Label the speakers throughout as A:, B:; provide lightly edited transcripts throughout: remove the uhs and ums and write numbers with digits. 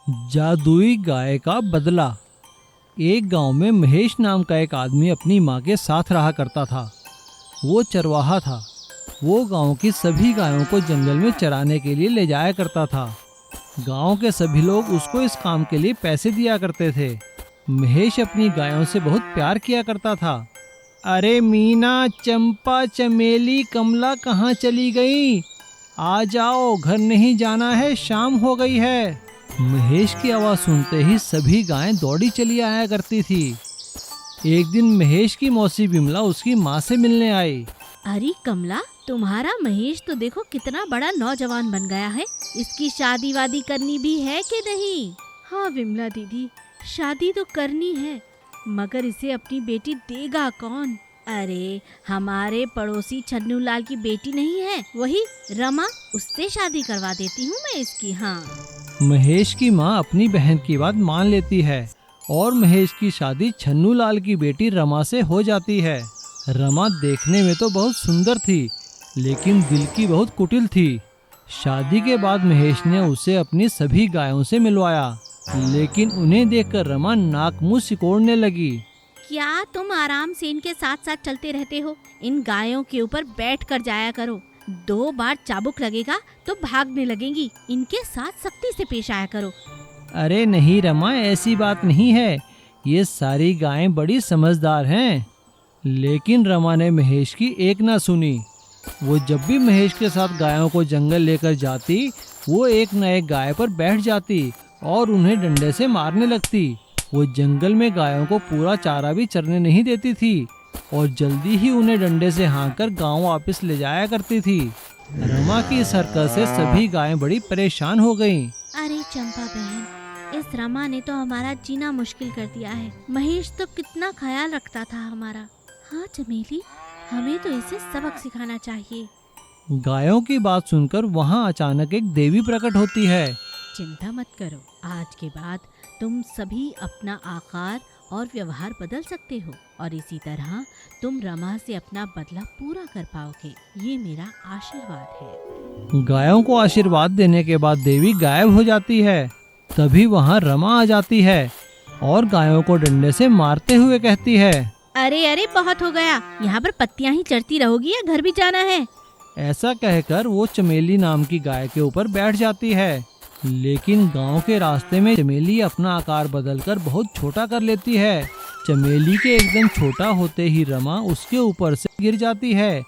A: जादुई गाय का बदला। एक गांव में महेश नाम का एक आदमी अपनी माँ के साथ रहा करता था। वो चरवाहा था। वो गांव की सभी गायों को जंगल में चराने के लिए ले जाया करता था। गांव के सभी लोग उसको इस काम के लिए पैसे दिया करते थे। महेश अपनी गायों से बहुत प्यार किया करता था। अरे मीना, चंपा, चमेली, कमला कहाँ चली गई? आ जाओ, घर नहीं जाना है, शाम हो गई है। महेश की आवाज़ सुनते ही सभी गायें दौड़ी चली आया करती थी। एक दिन महेश की मौसी विमला उसकी माँ से मिलने आई।
B: अरे कमला, तुम्हारा महेश तो देखो कितना बड़ा नौजवान बन गया है। इसकी शादी वादी करनी भी है कि नहीं? हाँ विमला दीदी, शादी तो करनी है, मगर इसे अपनी बेटी देगा कौन? अरे हमारे पड़ोसी छन्नू लाल की बेटी नहीं है, वही रमा, उससे शादी करवा देती हूँ मैं इसकी। हाँ।
A: महेश की माँ अपनी बहन की बात मान लेती है और महेश की शादी छन्नू लाल की बेटी रमा से हो जाती है। रमा देखने में तो बहुत सुंदर थी, लेकिन दिल की बहुत कुटिल थी। शादी के बाद महेश ने उसे अपनी सभी गायों से मिलवाया, लेकिन उन्हें देखकर रमा नाक मुंह सिकोड़ने लगी।
B: क्या तुम आराम से इनके साथ साथ चलते रहते हो? इन गायों के ऊपर बैठ कर जाया करो। 2 बार चाबुक लगेगा तो भागने लगेंगी। इनके साथ सख्ती से पेश आया करो।
A: अरे नहीं रमा, ऐसी बात नहीं है। ये सारी गायें बड़ी समझदार हैं। लेकिन रमा ने महेश की एक ना सुनी। वो जब भी महेश के साथ गायों को जंगल लेकर जाती, वो एक न एक गाय पर बैठ जाती और उन्हें डंडे से मारने लगती। वो जंगल में गायों को पूरा चारा भी चरने नहीं देती थी और जल्दी ही उन्हें डंडे से हाँककर गांव वापस ले जाया करती थी। रमा की इस हरकत से सभी गायें बड़ी परेशान हो गईं।
B: अरे चंपा बहन, इस रमा ने तो हमारा जीना मुश्किल कर दिया है। महेश तो कितना ख्याल रखता था हमारा। हाँ चमेली, हमें तो इसे सबक सिखाना चाहिए।
A: गायों की बात सुनकर वहाँ अचानक एक देवी प्रकट होती है।
B: चिंता मत करो, आज के बाद तुम सभी अपना आकार और व्यवहार बदल सकते हो और इसी तरह तुम रमा से अपना बदला पूरा कर पाओगे। ये मेरा आशीर्वाद है।
A: गायों को आशीर्वाद देने के बाद देवी गायब हो जाती है। तभी वहाँ रमा आ जाती है और गायों को डंडे से मारते हुए कहती है,
B: अरे अरे बहुत हो गया, यहाँ पर पत्तियां ही चढ़ती रहोगी या घर भी जाना है?
A: ऐसा कहकर वो चमेली नाम की गाय के ऊपर बैठ जाती है। लेकिन गांव के रास्ते में चमेली अपना आकार बदलकर बहुत छोटा कर लेती है। चमेली के एकदम छोटा होते ही रमा उसके ऊपर से गिर जाती है।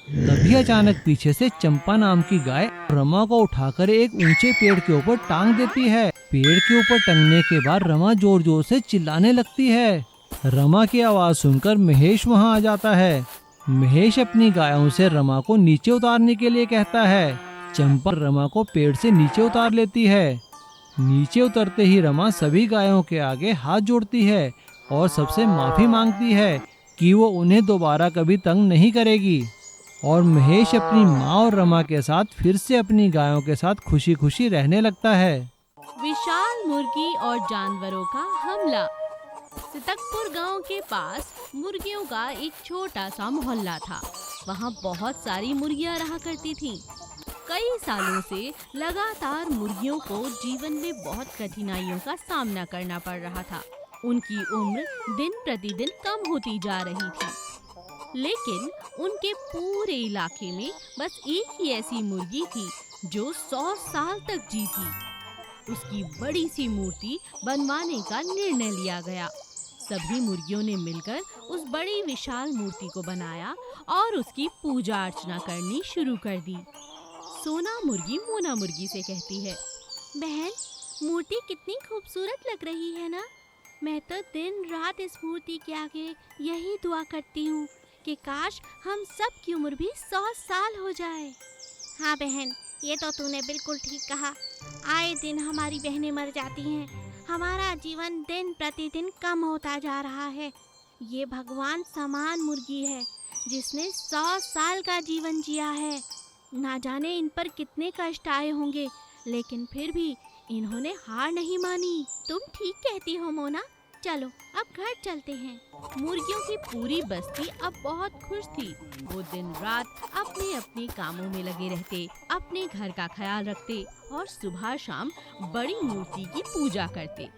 A: तभी अचानक पीछे से चंपा नाम की गाय रमा को उठाकर एक ऊंचे पेड़ के ऊपर टांग देती है। पेड़ के ऊपर टंगने के बाद रमा जोर जोर से चिल्लाने लगती है। रमा की आवाज सुनकर महेश वहां आ जाता है। महेश अपनी गायों से रमा को नीचे उतारने के लिए कहता है। चंपा रमा को पेड़ से नीचे उतार लेती है। नीचे उतरते ही रमा सभी गायों के आगे हाथ जोड़ती है और सबसे माफी मांगती है कि वो उन्हें दोबारा कभी तंग नहीं करेगी। और महेश अपनी माँ और रमा के साथ फिर से अपनी गायों के साथ खुशी खुशी रहने लगता है।
B: विशाल मुर्गी और जानवरों का हमला। सितकपुर गांव के पास मुर्गियों का एक छोटा सा मोहल्ला था। वहां बहुत सारी मुर्गियां रहा करती थीं। कई सालों से लगातार मुर्गियों को जीवन में बहुत कठिनाइयों का सामना करना पड़ रहा था। उनकी उम्र दिन प्रतिदिन कम होती जा रही थी, लेकिन उनके पूरे इलाके में बस एक ही ऐसी मुर्गी थी जो 100 साल तक जी थी। उसकी बड़ी सी मूर्ति बनवाने का निर्णय लिया गया। सभी मुर्गियों ने मिलकर उस बड़ी विशाल मूर्ति को बनाया और उसकी पूजा अर्चना करनी शुरू कर दी। सोना मुर्गी मोना मुर्गी से कहती है, बहन, मूर्ति कितनी खूबसूरत लग रही है ना? मैं तो दिन रात इस मूर्ति के आगे यही दुआ करती हूँ कि काश हम सब की उम्र भी 100 साल हो जाए। हाँ बहन, ये तो तूने बिल्कुल ठीक कहा। आए दिन हमारी बहनें मर जाती हैं। हमारा जीवन दिन प्रतिदिन कम होता जा रहा है। ये भगवान समान मुर्गी है जिसने 100 साल का जीवन जिया है। ना जाने इन पर कितने कष्ट आए होंगे, लेकिन फिर भी इन्होंने हार नहीं मानी। तुम ठीक कहती हो मोना। चलो अब घर चलते हैं। मुर्गियों की पूरी बस्ती अब बहुत खुश थी। वो दिन रात अपने अपने कामों में लगे रहते, अपने घर का ख्याल रखते और सुबह शाम बड़ी मूर्ति की पूजा करते।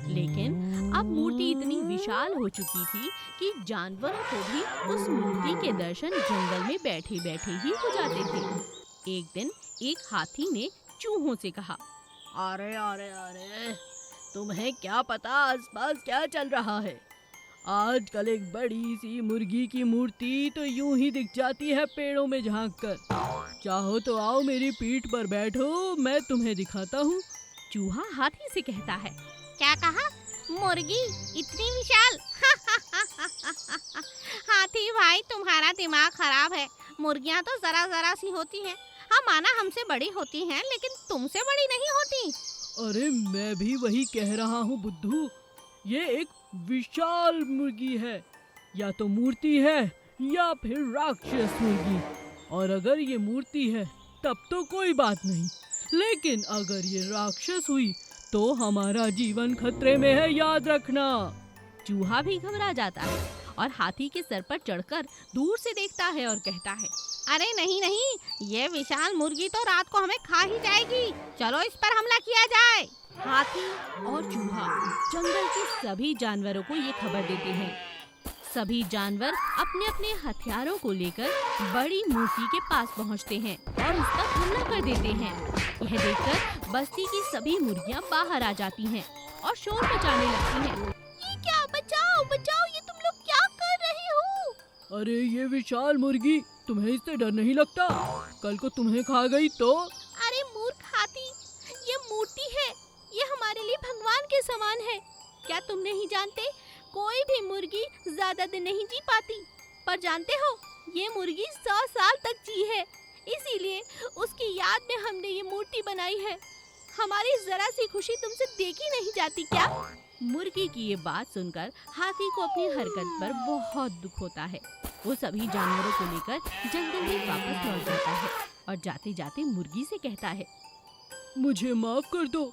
B: लेकिन अब मूर्ति इतनी विशाल हो चुकी थी कि जानवरों को भी उस मूर्ति के दर्शन जंगल में बैठे बैठे ही हो जाते थे। एक दिन एक हाथी ने चूहों से कहा,
C: अरे अरे अरे, तुम्हें क्या पता आसपास क्या चल रहा है? आजकल एक बड़ी सी मुर्गी की मूर्ति तो यूं ही दिख जाती है पेड़ों में झांककर। चाहो तो आओ मेरी पीठ पर बैठो, मैं तुम्हें दिखाता हूँ।
B: चूहा हाथी से कहता है,
D: क्या कहा? मुर्गी इतनी विशाल? हाथी भाई, तुम्हारा दिमाग खराब है। मुर्गियाँ तो जरा जरा सी होती हैं। हाँ माना हमसे बड़ी होती हैं, लेकिन तुमसे बड़ी नहीं होती।
C: अरे मैं भी वही कह रहा हूँ बुद्धू, ये एक विशाल मुर्गी है। या तो मूर्ति है या फिर राक्षस मुर्गी। और अगर ये मूर्ति है तब तो कोई बात नहीं, लेकिन अगर ये राक्षस हुई तो हमारा जीवन खतरे में है, याद रखना।
B: चूहा भी घबरा जाता है और हाथी के सर पर चढ़कर दूर से देखता है और कहता है,
D: अरे नहीं नहीं, ये विशाल मुर्गी तो रात को हमें खा ही जाएगी। चलो इस पर हमला किया जाए।
B: हाथी और चूहा जंगल के सभी जानवरों को ये खबर देते हैं। सभी जानवर अपने अपने हथियारों को लेकर बड़ी मूर्ति के पास पहुंचते हैं और उस पर हमला कर देते हैं। यह देखकर बस्ती की सभी मुर्गियां बाहर आ जाती हैं और शोर मचाने लगती हैं।
D: ये क्या? बचाओ बचाओ, ये तुम लोग क्या कर रहे हो?
C: अरे ये विशाल मुर्गी, तुम्हें इससे डर नहीं लगता? कल को तुम्हें खा गई तो?
D: अरे मूर्ख हाथी, ये मूर्ति है। ये हमारे लिए भगवान के समान है। क्या तुम नहीं जानते? कोई भी मुर्गी ज्यादा दिन नहीं जी पाती, पर जानते हो ये मुर्गी 100 साल तक जी है। इसीलिए उसकी याद में हमने ये मूर्ति बनाई है। हमारी जरा सी खुशी तुमसे देखी नहीं जाती क्या?
B: मुर्गी की ये बात सुनकर हाथी को अपनी हरकत पर बहुत दुख होता है। वो सभी जानवरों को लेकर जंगल में वापस लौट जाता है और जाते जाते मुर्गी से कहता है,
C: मुझे माफ कर दो।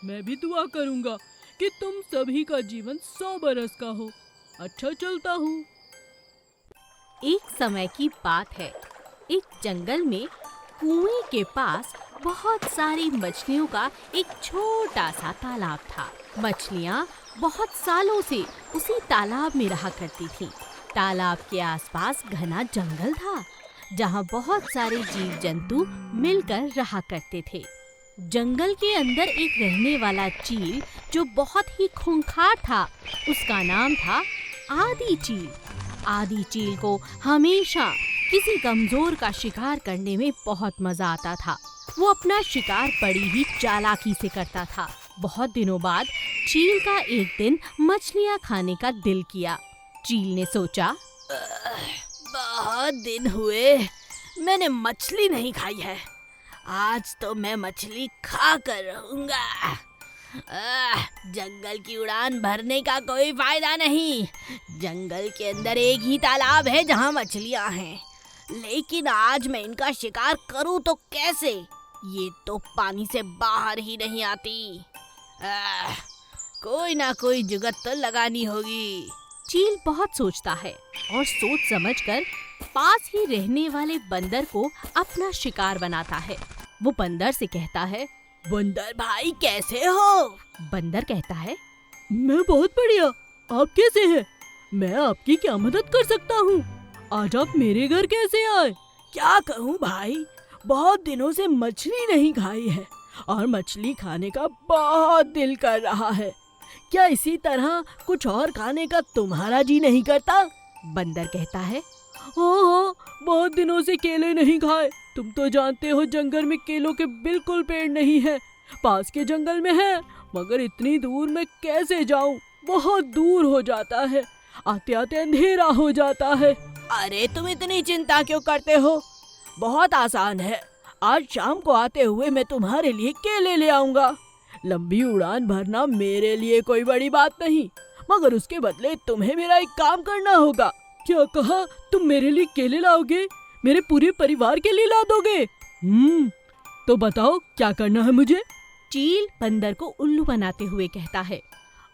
C: मैं भी दुआ करूंगा कि तुम सभी का जीवन 100 बरस का हो। अच्छा चलता हूँ।
B: एक समय की बात है। एक जंगल में कुएं के पास बहुत सारी मछलियों का एक छोटा सा तालाब था। मछलियाँ बहुत सालों से उसी तालाब में रहा करती थीं। तालाब के आसपास घना जंगल था, जहाँ बहुत सारे जीव जंतु मिलकर रहा करते थे। जंगल के अंदर एक रहने वाला चील जो बहुत ही खूंखार था, उसका नाम था आदि चील। आदि चील को हमेशा किसी कमजोर का शिकार करने में बहुत मजा आता था। वो अपना शिकार बड़ी ही चालाकी से करता था। बहुत दिनों बाद चील का एक दिन मछलियाँ खाने का दिल किया। चील ने सोचा,
C: बहुत दिन हुए मैंने मछली नहीं खाई है। आज तो मैं मछली खा कर रहूंगा। जंगल की उड़ान भरने का कोई फायदा नहीं। जंगल के अंदर एक ही तालाब है जहाँ मछलियाँ हैं, लेकिन आज मैं इनका शिकार करूँ तो कैसे? ये तो पानी से बाहर ही नहीं आती। कोई ना कोई जुगाड़ तो लगानी होगी।
B: चील बहुत सोचता है और सोच समझकर पास ही रहने वाले बंदर को अपना शिकार बनाता है। वो बंदर से कहता है,
C: बंदर भाई कैसे हो?
B: बंदर कहता है,
C: मैं बहुत बढ़िया। आप कैसे हैं? मैं आपकी क्या मदद कर सकता हूँ? आज आप मेरे घर कैसे आए? क्या कहूँ भाई, बहुत दिनों से मछली नहीं खाई है और मछली खाने का बहुत दिल कर रहा है। क्या इसी तरह कुछ और खाने का तुम्हारा जी नहीं करता?
B: बंदर कहता है,
C: हाँ, बहुत दिनों से केले नहीं खाए। तुम तो जानते हो जंगल में केलों के बिल्कुल पेड़ नहीं है। पास के जंगल में है, मगर इतनी दूर मैं कैसे जाऊं? बहुत दूर हो जाता है, आते आते अंधेरा हो जाता है। अरे तुम इतनी चिंता क्यों करते हो? बहुत आसान है। आज शाम को आते हुए मैं तुम्हारे लिए केले ले आऊंगा। लंबी उड़ान भरना मेरे लिए कोई बड़ी बात नहीं, मगर उसके बदले तुम्हें मेरा एक काम करना होगा। क्या कहा? तुम मेरे लिए केले लाओगे? मेरे पूरे परिवार के लिए ला दोगे? तो बताओ क्या करना है मुझे?
B: चील बंदर को उल्लू बनाते हुए कहता है,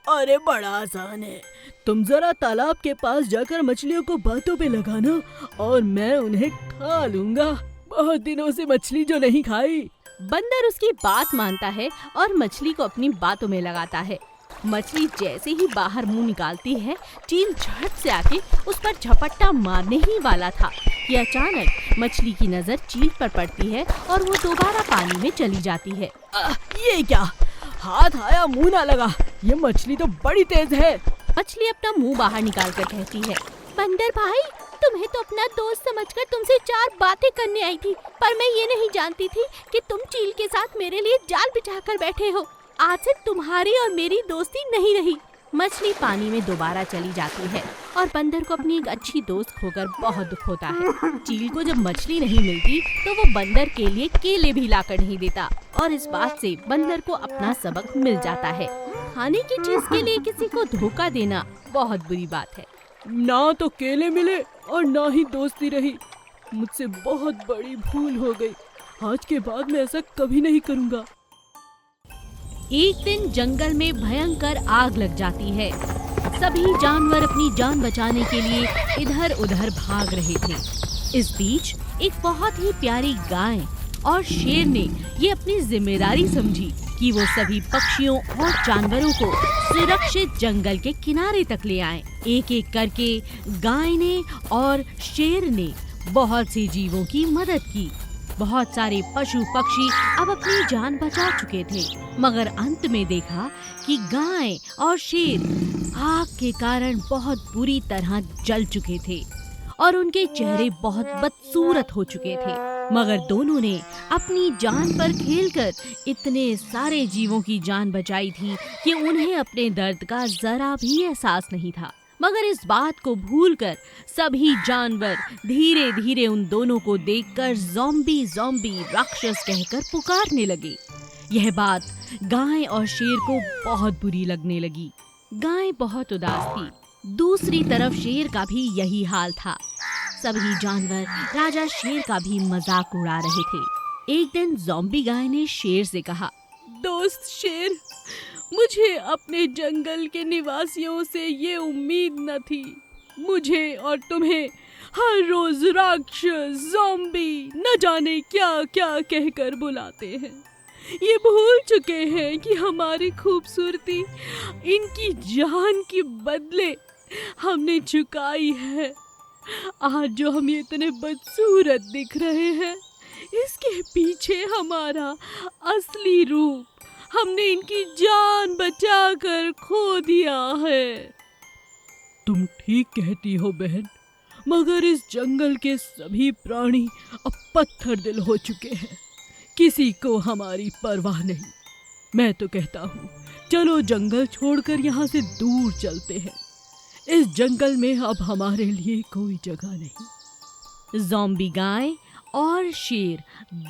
C: अरे बड़ा आसान है, तुम जरा तालाब के पास जाकर मछलियों को बातों पे लगाना और मैं उन्हें खा लूंगा। बहुत दिनों से मछली जो नहीं खाई।
B: बंदर उसकी बात मानता है और मछली को अपनी बातों में लगाता है। मछली जैसे ही बाहर मुंह निकालती है, चील झट से आके उस पर झपट्टा मारने ही वाला था कि अचानक मछली की नजर चील पर पड़ती है और वो दोबारा पानी में चली जाती है।
C: ये क्या, हाथ आया मुंह ना लगा, ये मछली तो बड़ी तेज है।
B: मछली अपना मुंह बाहर निकाल कर कहती है,
D: बंदर भाई, तुम्हें तो अपना दोस्त समझकर तुमसे 4 बातें करने आई थी, पर मैं ये नहीं जानती थी कि तुम चील के साथ मेरे लिए जाल बिछा कर बैठे हो। आज से तुम्हारी और मेरी दोस्ती नहीं रही।
B: मछली पानी में दोबारा चली जाती है और बंदर को अपनी एक अच्छी दोस्त खोकर बहुत दुख होता है। चील को जब मछली नहीं मिलती तो वो बंदर के लिए केले भी लाकर नहीं देता और इस बात से बंदर को अपना सबक मिल जाता है। खाने की चीज के लिए किसी को धोखा देना बहुत बुरी बात है।
C: ना तो केले मिले और ना ही दोस्ती रही। मुझसे बहुत बड़ी भूल हो गई। आज के बाद मैं ऐसा कभी नहीं करूँगा।
B: एक दिन जंगल में भयंकर आग लग जाती है। सभी जानवर अपनी जान बचाने के लिए इधर उधर भाग रहे थे। इस बीच एक बहुत ही प्यारी गाय और शेर ने ये अपनी जिम्मेदारी समझी कि वो सभी पक्षियों और जानवरों को सुरक्षित जंगल के किनारे तक ले आएं। एक एक करके गाय ने और शेर ने बहुत से जीवों की मदद की। बहुत सारे पशु पक्षी अब अपनी जान बचा चुके थे, मगर अंत में देखा कि गाय और शेर आग के कारण बहुत बुरी तरह जल चुके थे और उनके चेहरे बहुत बदसूरत हो चुके थे। मगर दोनों ने अपनी जान पर खेलकर इतने सारे जीवों की जान बचाई थी कि उन्हें अपने दर्द का जरा भी एहसास नहीं था। मगर इस बात को भूलकर सभी जानवर धीरे धीरे उन दोनों को देखकर ज़ॉम्बी ज़ॉम्बी राक्षस कहकर पुकारने लगे। यह बात गाय और शेर को बहुत बुरी लगने लगी। गाय बहुत उदास थी। दूसरी तरफ शेर का भी यही हाल था। सभी जानवर राजा शेर का भी मजाक उड़ा रहे थे। एक दिन ज़ॉम्बी गाय ने शेर से कहा,
C: दोस्त शेर, मुझे अपने जंगल के निवासियों से ये उम्मीद न थी। मुझे और तुम्हें हर रोज राक्षस, ज़ॉम्बी, न जाने क्या क्या कहकर बुलाते हैं। ये भूल चुके हैं कि हमारी खूबसूरती इनकी जान के बदले हमने चुकाई है। आज जो हम इतने बदसूरत दिख रहे हैं, इसके पीछे हमारा असली रूप हमने इनकी जान बचाकर खो दिया है। तुम ठीक कहती हो बहन, मगर इस जंगल के सभी प्राणी अब पत्थर दिल हो चुके हैं। किसी को हमारी परवाह नहीं। मैं तो कहता हूँ, चलो जंगल छोड़कर यहाँ से दूर चलते हैं। इस जंगल में अब हमारे लिए कोई जगह नहीं।
B: ज़ॉम्बी गाय और शेर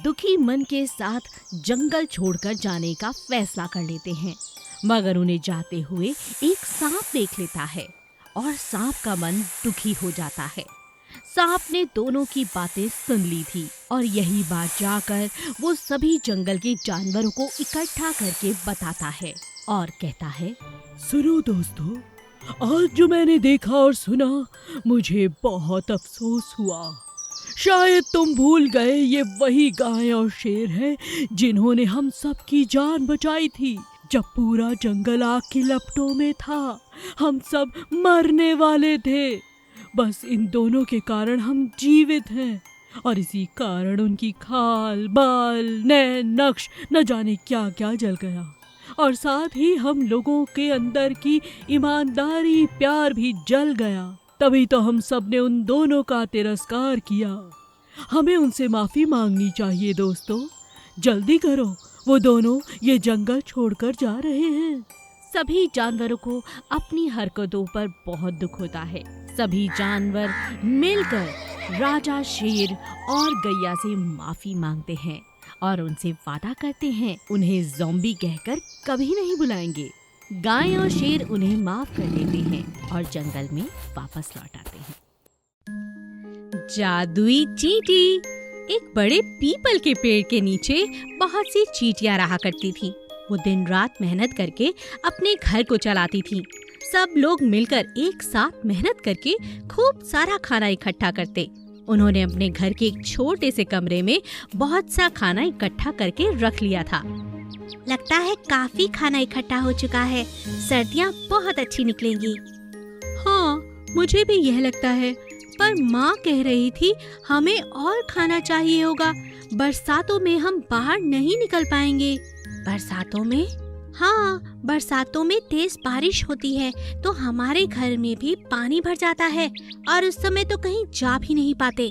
B: दुखी मन के साथ जंगल छोड़कर जाने का फैसला कर लेते हैं, मगर उन्हें जाते हुए एक सांप देख लेता है और सांप का मन दुखी हो जाता है। सांप ने दोनों की बातें सुन ली थी और यही बात जाकर वो सभी जंगल के जानवरों को इकट्ठा करके बताता है और कहता है,
C: सुनो दोस्तों, आज जो मैंने देखा और सुना, मुझे बहुत अफसोस हुआ। शायद तुम भूल गए, ये वही गाय और शेर है जिन्होंने हम सबकी जान बचाई थी। जब पूरा जंगल आग की लपटों में था, हम सब मरने वाले थे। बस इन दोनों के कारण हम जीवित हैं और इसी कारण उनकी खाल, बाल, नैन, नक्श, न जाने क्या क्या जल गया। और साथ ही हम लोगों के अंदर की ईमानदारी, प्यार भी जल गया। तभी तो हम सब ने उन दोनों का तिरस्कार किया। हमें उनसे माफी मांगनी चाहिए दोस्तों। जल्दी करो, वो दोनों ये जंगल छोड़कर जा रहे हैं।
B: सभी जानवरों को अपनी हरकतों पर बहुत दुख होता है। सभी जानवर मिलकर राजा शेर और गैया से माफी मांगते हैं और उनसे वादा करते हैं उन्हें ज़ॉम्बी कहकर कभी नहीं बुलाएंगे। गाय और शेर उन्हें माफ कर देते हैं और जंगल में वापस लौट आते हैं। जादुई चींटी। एक बड़े पीपल के पेड़ के नीचे बहुत सी चींटियां रहा करती थी। वो दिन रात मेहनत करके अपने घर को चलाती थी। सब लोग मिलकर एक साथ मेहनत करके खूब सारा खाना इकट्ठा करते। उन्होंने अपने घर के एक छोटे से कमरे में बहुत सा खाना इकट्ठा करके रख लिया था।
D: लगता है काफी खाना इकट्ठा हो चुका है, सर्दियाँ बहुत अच्छी निकलेंगी।
B: हाँ, मुझे भी यह लगता है, पर माँ कह रही थी हमें और खाना चाहिए होगा। बरसातों में हम बाहर नहीं निकल पाएंगे।
D: बरसातों में? हाँ, बरसातों में तेज बारिश होती है तो हमारे घर में भी पानी भर जाता है और उस समय तो कहीं जा भी नहीं पाते।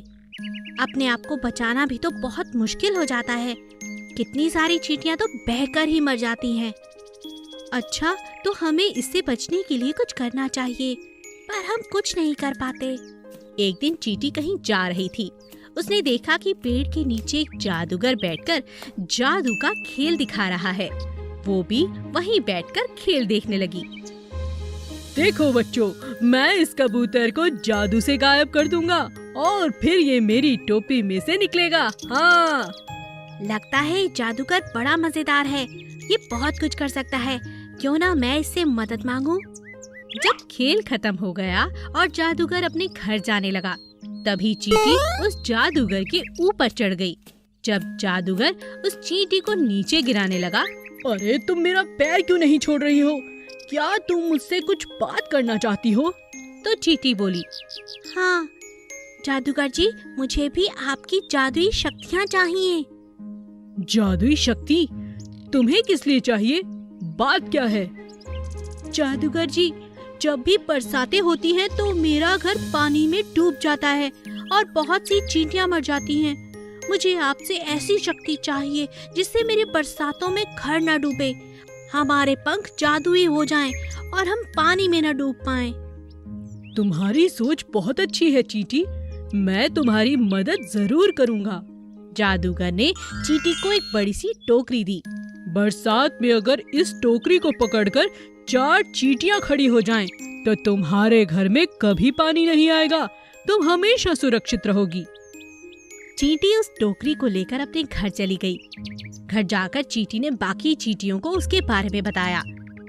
D: अपने आप को बचाना भी तो बहुत मुश्किल हो जाता है। कितनी सारी चींटियां तो बहकर ही मर जाती हैं।
B: अच्छा, तो हमें इससे बचने के लिए कुछ करना चाहिए,
D: पर हम कुछ नहीं कर पाते।
B: एक दिन चींटी कहीं जा रही थी। उसने देखा कि पेड़ के नीचे एक जादूगर बैठकर जादू का खेल दिखा रहा है। वो भी वहीं बैठकर खेल देखने लगी।
C: देखो बच्चों, मैं इस कबूतर को जादू से गायब कर दूंगा और फिर ये मेरी टोपी में से निकलेगा। हाँ,
D: लगता है जादूगर बड़ा मजेदार है, ये बहुत कुछ कर सकता है। क्यों ना मैं इससे मदद मांगूं?
B: जब खेल खत्म हो गया और जादूगर अपने घर जाने लगा, तभी चींटी उस जादूगर के ऊपर चढ़ गई। जब जादूगर उस चींटी को नीचे गिराने लगा,
C: अरे तुम मेरा पैर क्यों नहीं छोड़ रही हो? क्या तुम मुझसे कुछ बात करना चाहती हो?
B: तो चींटी बोली,
D: हाँ जादूगर जी, मुझे भी आपकी जादुई शक्तियाँ चाहिए।
C: जादुई शक्ति? तुम्हें किस लिए चाहिए? बात क्या है?
B: जादूगर जी, जब भी बरसातें होती हैं तो मेरा घर पानी में डूब जाता है और बहुत सी चींटियां मर जाती हैं। मुझे आपसे ऐसी शक्ति चाहिए जिससे मेरे बरसातों में घर न डूबे, हमारे पंख जादुई हो जाएं और हम पानी में न डूब पाएं।
C: तुम्हारी सोच बहुत अच्छी है चींटी, मैं तुम्हारी मदद जरूर करूँगा।
B: जादूगर ने चींटी को एक बड़ी सी टोकरी दी।
C: बरसात में अगर इस टोकरी को पकड़कर 4 चींटियां खड़ी हो जाएं, तो तुम्हारे घर में कभी पानी नहीं आएगा, तुम हमेशा सुरक्षित रहोगी।
B: चींटी उस टोकरी को लेकर अपने घर चली गई। घर जाकर चींटी ने बाकी चींटियों को उसके बारे में बताया।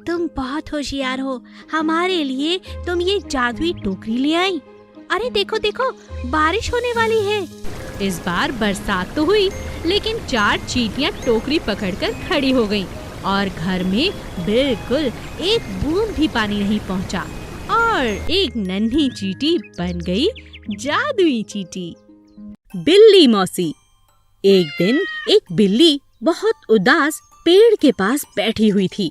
D: तुम बहुत होशियार हो, हमारे लिए तुम ये जादुई टोकरी ले आई। अरे देखो देखो, बारिश होने वाली है।
B: इस बार बरसात तो हुई, लेकिन 4 चींटियां टोकरी पकड़कर खड़ी हो गईं और घर में बिल्कुल एक बूंद भी पानी नहीं पहुंचा और एक नन्ही चींटी बन गई जादुई चींटी। बिल्ली मौसी। एक दिन एक बिल्ली बहुत उदास पेड़ के पास बैठी हुई थी।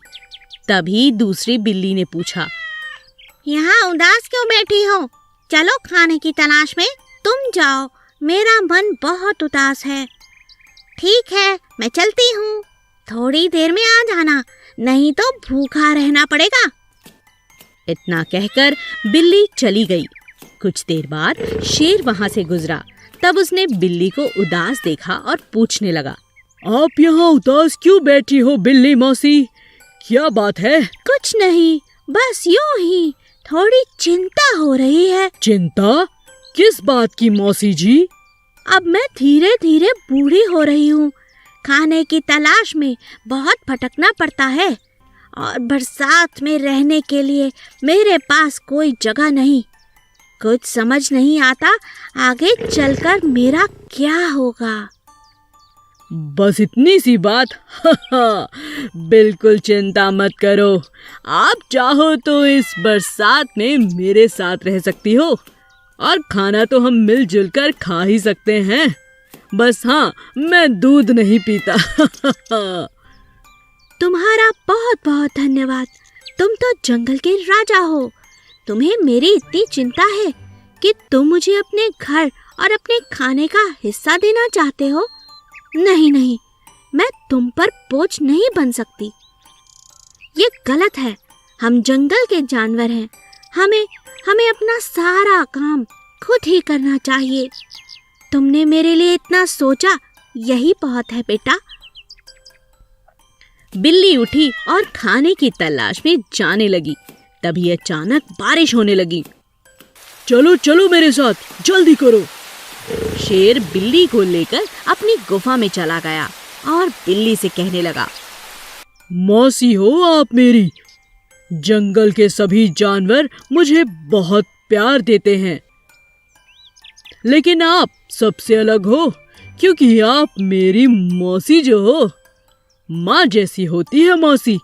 B: तभी दूसरी बिल्ली ने पूछा,
D: यहाँ उदास क्यों बैठी हो? चलो खाने की तलाश में तुम जाओ, मेरा मन बहुत उदास है। ठीक है, मैं चलती हूँ, थोड़ी देर में आ जाना, नहीं तो भूखा रहना पड़ेगा।
B: इतना कहकर बिल्ली चली गई। कुछ देर बाद शेर वहाँ से गुजरा। तब उसने बिल्ली को उदास देखा और पूछने लगा,
C: आप यहाँ उदास क्यों बैठी हो बिल्ली मौसी? क्या बात है?
D: कुछ नहीं, बस यूं ही थोड़ी चिंता हो रही है।
C: चिंता? किस बात की मौसी जी?
D: अब मैं धीरे धीरे बूढ़ी हो रही हूँ, खाने की तलाश में बहुत भटकना पड़ता है और बरसात में रहने के लिए मेरे पास कोई जगह नहीं। कुछ समझ नहीं आता आगे चलकर मेरा क्या होगा।
C: बस इतनी सी बात? बिल्कुल चिंता मत करो, आप चाहो तो इस बरसात में मेरे साथ रह सकती हो और खाना तो हम मिलजुल कर खा ही सकते हैं। बस हाँ, मैं दूध नहीं पीता।
D: तुम्हारा बहुत बहुत धन्यवाद, तुम तो जंगल के राजा हो। तुम्हें मेरी इतनी चिंता है कि तुम मुझे अपने घर और अपने खाने का हिस्सा देना चाहते हो। नहीं नहीं, मैं तुम पर बोझ नहीं बन सकती, ये गलत है। हम जंगल के जानवर हैं, हमें अपना सारा काम खुद ही करना चाहिए। तुमने मेरे लिए इतना सोचा, यही बहुत है बेटा।
B: बिल्ली उठी और खाने की तलाश में जाने लगी। तभी अचानक बारिश होने लगी।
C: चलो चलो मेरे साथ, जल्दी करो।
B: शेर बिल्ली को लेकर अपनी गुफा में चला गया और बिल्ली से कहने लगा,
C: मौसी हो आप मेरी। जंगल के सभी जानवर मुझे बहुत प्यार देते हैं, लेकिन आप सबसे अलग हो, क्योंकि आप मेरी मौसी जो हो, माँ जैसी होती है मौसी।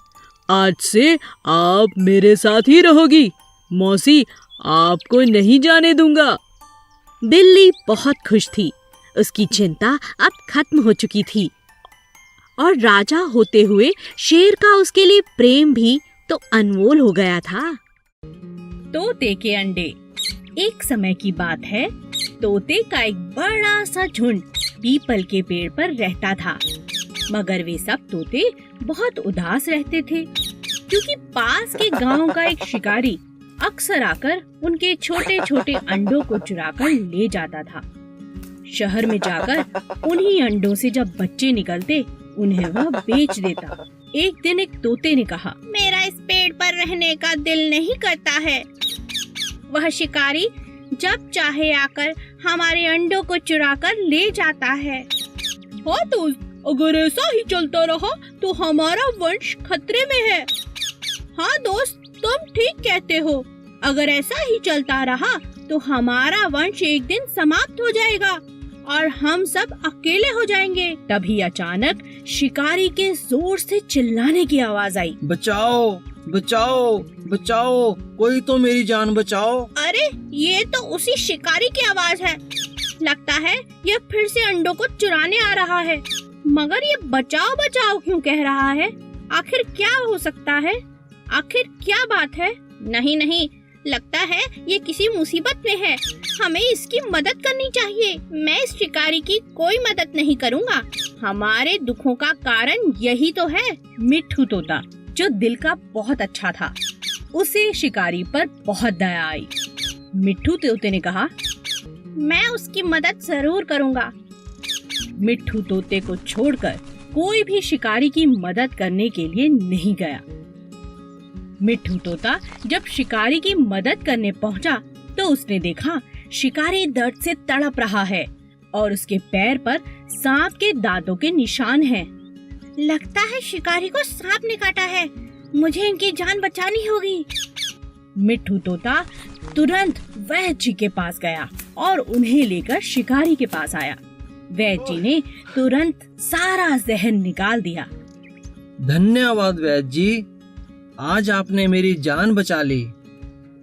C: आज से आप मेरे साथ ही रहोगी मौसी, आपको नहीं जाने दूंगा।
E: बिल्ली बहुत खुश थी। उसकी चिंता अब खत्म हो चुकी थी और राजा होते हुए शेर का उसके लिए प्रेम भी तो अनमोल हो गया था। तोते के अंडे। एक समय की बात है, तोते का एक बड़ा सा झुंड पीपल के पेड़ पर रहता था। मगर वे सब तोते बहुत उदास रहते थे, क्योंकि पास के गांव का एक शिकारी अक्सर आकर उनके छोटे छोटे अंडों को चुराकर ले जाता था। शहर में जाकर उन्हीं अंडों से जब बच्चे निकलते, उन्हें वह बेच देता। एक दिन एक तोते ने कहा,
D: मेरा इस पेड़ पर रहने का दिल नहीं करता है। वह शिकारी जब चाहे आकर हमारे अंडों को चुराकर ले जाता है।
C: हाँ दोस्त, अगर ऐसा ही चलता रहा तो हमारा वंश खतरे में है।
D: हाँ दोस्त, तुम ठीक कहते हो। अगर ऐसा ही चलता रहा तो हमारा वंश एक दिन समाप्त हो जाएगा और हम सब अकेले हो जाएंगे।
E: तभी अचानक शिकारी के जोर से चिल्लाने की आवाज आई।
A: बचाओ बचाओ बचाओ, कोई तो मेरी जान बचाओ।
D: अरे ये तो उसी शिकारी की आवाज है। लगता है ये फिर से अंडों को चुराने आ रहा है। मगर ये बचाओ बचाओ क्यों कह रहा है? आखिर क्या हो सकता है? आखिर क्या बात है? नहीं नहीं, लगता है ये किसी मुसीबत में है। हमें इसकी मदद करनी चाहिए। मैं इस शिकारी की कोई मदद नहीं करूँगा। हमारे दुखों का कारण यही तो है।
E: मिट्ठू तोता, जो दिल का बहुत अच्छा था, उसे शिकारी पर बहुत दया आई। मिट्ठू तोते ने कहा,
D: मैं उसकी मदद जरूर करूँगा।
E: मिट्ठू तोते को छोड़कर कोई भी शिकारी की मदद करने के लिए नहीं गया। मिट्ठू तोता जब शिकारी की मदद करने पहुंचा तो उसने देखा शिकारी दर्द से तड़प रहा है और उसके पैर पर सांप के दांतों के निशान हैं।
D: लगता है शिकारी को सांप ने काटा है। मुझे इनकी जान बचानी होगी।
E: मिट्ठू तोता तुरंत वैद्य जी के पास गया और उन्हें लेकर शिकारी के पास आया। वैद्य जी ने तुरंत सारा जहर निकाल दिया।
A: धन्यवाद वैद्य जी, आज आपने मेरी जान बचा ली।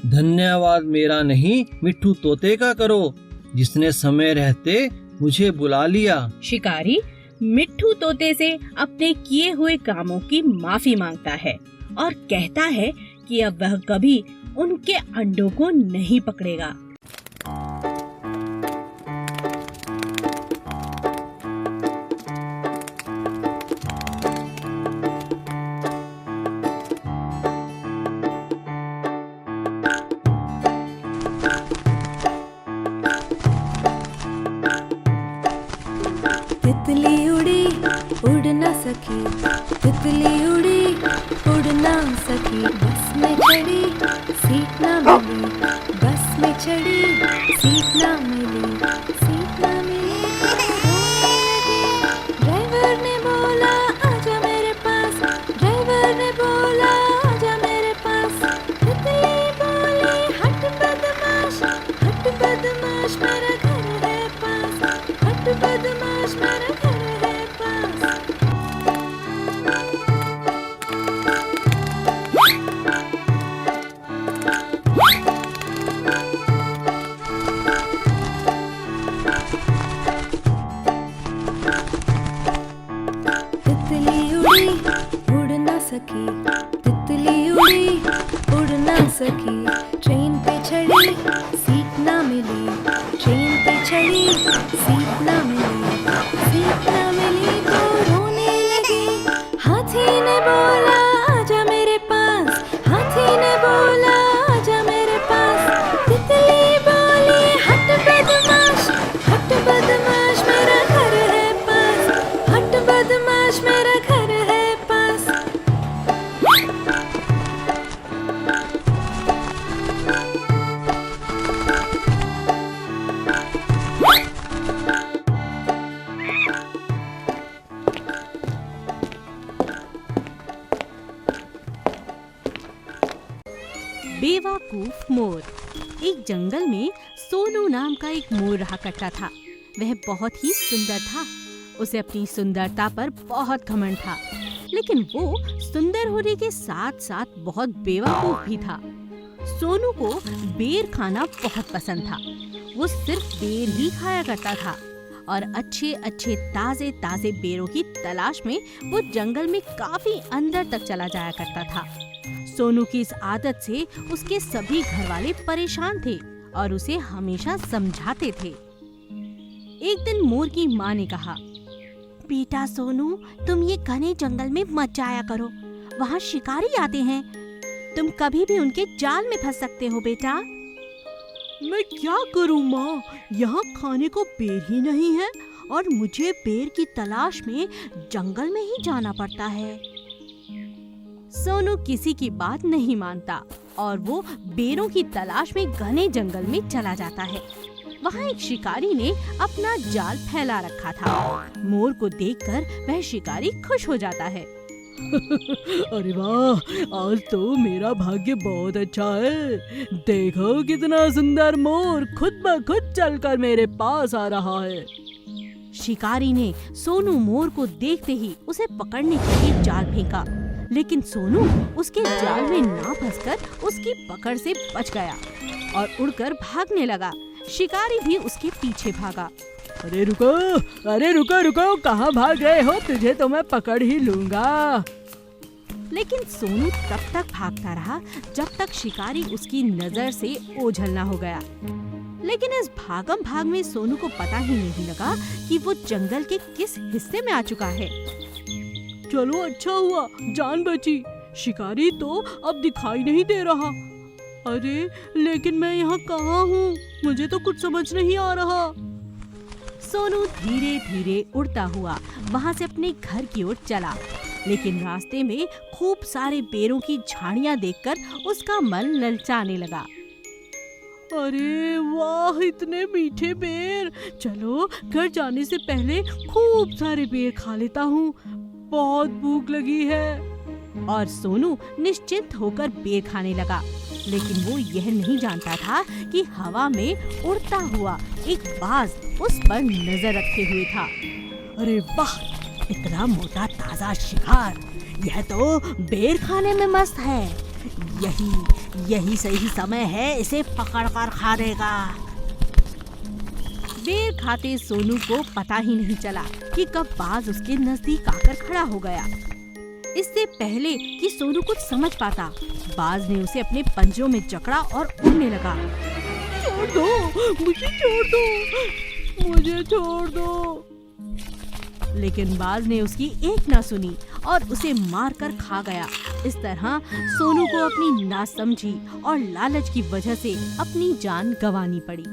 A: धन्यवाद मेरा नहीं, मिट्ठू तोते का करो, जिसने समय रहते मुझे बुला लिया।
E: शिकारी मिट्ठू तोते से अपने किए हुए कामों की माफी मांगता है और कहता है कि अब वह कभी उनके अंडों को नहीं पकड़ेगा।
F: तितली उड़ी उड़ ना सकी, तितली उड़ी उड़ ना सकी, बस में चढ़ी सीट ना मिली, बस में चढ़ी सीट ना मिली, सीट ना मिली। ड्राइवर ने बोला आजा मेरे पास, ड्राइवर ने बोला आजा मेरे पास। तितली बोली हट बदमाश, हट बदमाश मेरा घर है पास, हट बदमाश मेरा घर है पास।
B: बेवकूफ मोर। एक जंगल में सोनू नाम का एक मोर रहा करता था। वह बहुत ही सुंदर था। उसे अपनी सुंदरता पर बहुत घमंड था, लेकिन वो सुंदर होने के साथ साथ बहुत बेवकूफ भी था। सोनू को बेर खाना बहुत पसंद था। वो सिर्फ बेर ही खाया करता था और अच्छे अच्छे ताजे ताजे बेरों की तलाश में वो जंगल में काफी अंदर तक चला जाया करता था। सोनू की इस आदत से उसके सभी घरवाले परेशान थे और उसे हमेशा समझाते थे। एक दिन मोर की माँ ने कहा, बेटा सोनू, तुम ये घने जंगल में मत जाया करो, वहाँ शिकारी आते हैं, तुम कभी भी उनके जाल में फंस सकते हो बेटा।
C: मैं क्या करूं माँ, यहाँ खाने को बेर ही नहीं है और मुझे बेर की तलाश में जंगल में ही जाना पड़ता है।
B: सोनू किसी की बात नहीं मानता और वो बेरों की तलाश में घने जंगल में चला जाता है। वहाँ एक शिकारी ने अपना जाल फैला रखा था। मोर को देखकर वह शिकारी खुश हो जाता है।
C: अरे वाह, आज तो मेरा भाग्य बहुत अच्छा है। देखो कितना सुंदर मोर खुद ब खुद चलकर मेरे पास आ रहा है।
B: शिकारी ने सोनू मोर को देखते ही उसे पकड़ने के लिए जाल फेंका, लेकिन सोनू उसके जाल में ना फंसकर उसकी पकड़ से बच गया और उड़कर भागने लगा। शिकारी भी उसके पीछे भागा।
C: अरे रुको रुको, कहाँ भाग रहे हो? तुझे तो मैं पकड़ ही लूंगा।
B: लेकिन सोनू तब तक भागता रहा जब तक शिकारी उसकी नजर से ओझल ना हो गया। लेकिन इस भागम भाग में सोनू को पता ही नहीं लगा कि वो जंगल के किस हिस्से में आ चुका है।
C: चलो अच्छा हुआ, जान बची। शिकारी तो अब दिखाई नहीं दे रहा। अरे लेकिन मैं यहाँ कहाँ हूँ? मुझे तो कुछ समझ नहीं आ रहा।
B: सोनू धीरे धीरे उड़ता हुआ वहाँ से अपने घर की ओर चला, लेकिन रास्ते में खूब सारे बेरों की झाड़ियाँ देखकर उसका मन ललचाने लगा।
C: अरे वाह, इतने मीठे बेर! चलो घर जाने से पहले खूब सारे बेर खा लेता हूँ, बहुत भूख लगी है।
B: और सोनू निश्चिंत होकर बेर खाने लगा, लेकिन वो यह नहीं जानता था कि हवा में उड़ता हुआ एक बाज उस पर नजर रखे हुए था।
C: अरे वाह, इतना मोटा ताजा शिकार! यह तो बेर खाने में मस्त है। यही सही समय है इसे पकड़कर खाने का।
B: बेर खाते सोनू को पता ही नहीं चला कि कब बाज उसके नजदीक आकर खड़ा हो गया। इससे पहले कि सोनू कुछ समझ पाता, बाज ने उसे अपने पंजों में जकड़ा और उड़ने लगा।
C: छोड़ दो, मुझे छोड़ दो, मुझे छोड़ दो।
B: लेकिन बाज ने उसकी एक ना सुनी और उसे मारकर खा गया। इस तरह सोनू को अपनी नासमझी और लालच की वजह से अपनी जान गंवानी पड़ी।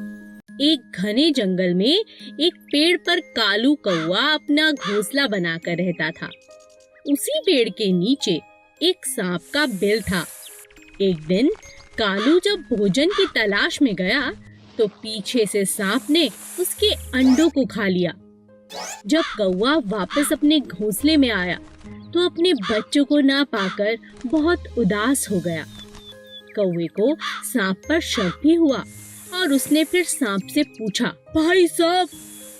E: एक घने जंगल में एक पेड़ पर कालू कौवा अपना घोंसला बनाकर रहता था। उसी पेड़ के नीचे एक सांप का बिल था। एक दिन कालू जब भोजन की तलाश में गया तो पीछे से सांप ने उसके अंडों को खा लिया। जब कौवा वापस अपने घोंसले में आया तो अपने बच्चों को ना पाकर बहुत उदास हो गया। कौवे को सांप पर शक भी हुआ और उसने फिर सांप से पूछा,
C: भाई साहब,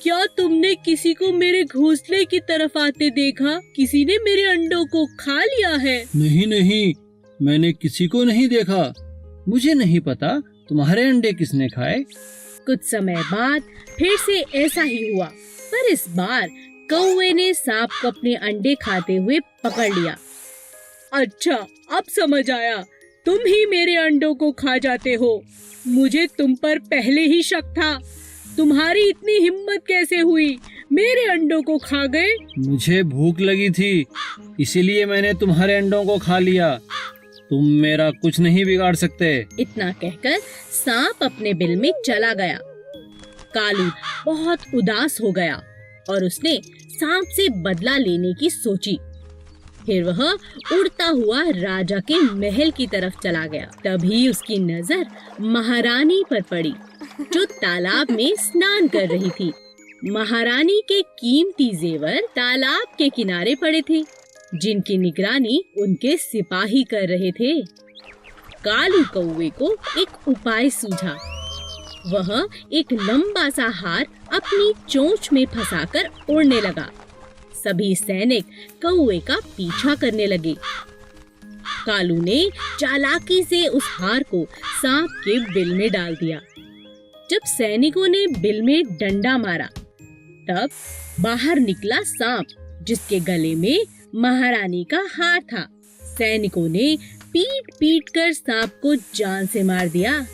C: क्या तुमने किसी को मेरे घोंसले की तरफ आते देखा? किसी ने मेरे अंडों को खा लिया है?
A: नहीं, मैंने किसी को नहीं देखा। मुझे नहीं पता तुम्हारे अंडे किसने खाए।
E: कुछ समय बाद फिर से ऐसा ही हुआ, पर इस बार कौवे ने सांप को अपने अंडे खाते हुए पकड़ लिया।
C: अच्छा, अब समझ आया, तुम ही मेरे अंडों को खा जाते हो। मुझे तुम पर पहले ही शक था। तुम्हारी इतनी हिम्मत कैसे हुई? मेरे अंडों को खा गए।
A: मुझे भूख लगी थी, इसीलिए मैंने तुम्हारे अंडों को खा लिया। तुम मेरा कुछ नहीं बिगाड़ सकते।
E: इतना कहकर सांप अपने बिल में चला गया। कालू बहुत उदास हो गया और उसने सांप से बदला लेने की सोची। फिर वह उड़ता हुआ राजा के महल की तरफ चला गया। तभी उसकी नजर महारानी पर पड़ी, जो तालाब में स्नान कर रही थी। महारानी के कीमती जेवर तालाब के किनारे पड़े थे, जिनकी निगरानी उनके सिपाही कर रहे थे। कालू कौवे को एक उपाय सूझा। वह एक लंबा सा हार अपनी चोंच में फंसाकर उड़ने लगा। सभी सैनिक कौवे का पीछा करने लगे। कालू ने चालाकी से उस हार को सांप के बिल में डाल दिया। जब सैनिकों ने बिल में डंडा मारा, तब बाहर निकला सांप, जिसके गले में महारानी का हार था। सैनिकों ने पीट पीट कर सांप को जान से मार दिया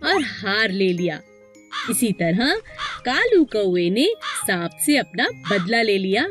E: और हार ले लिया। इसी तरह कालू कौवे ने सांप से अपना बदला ले लिया।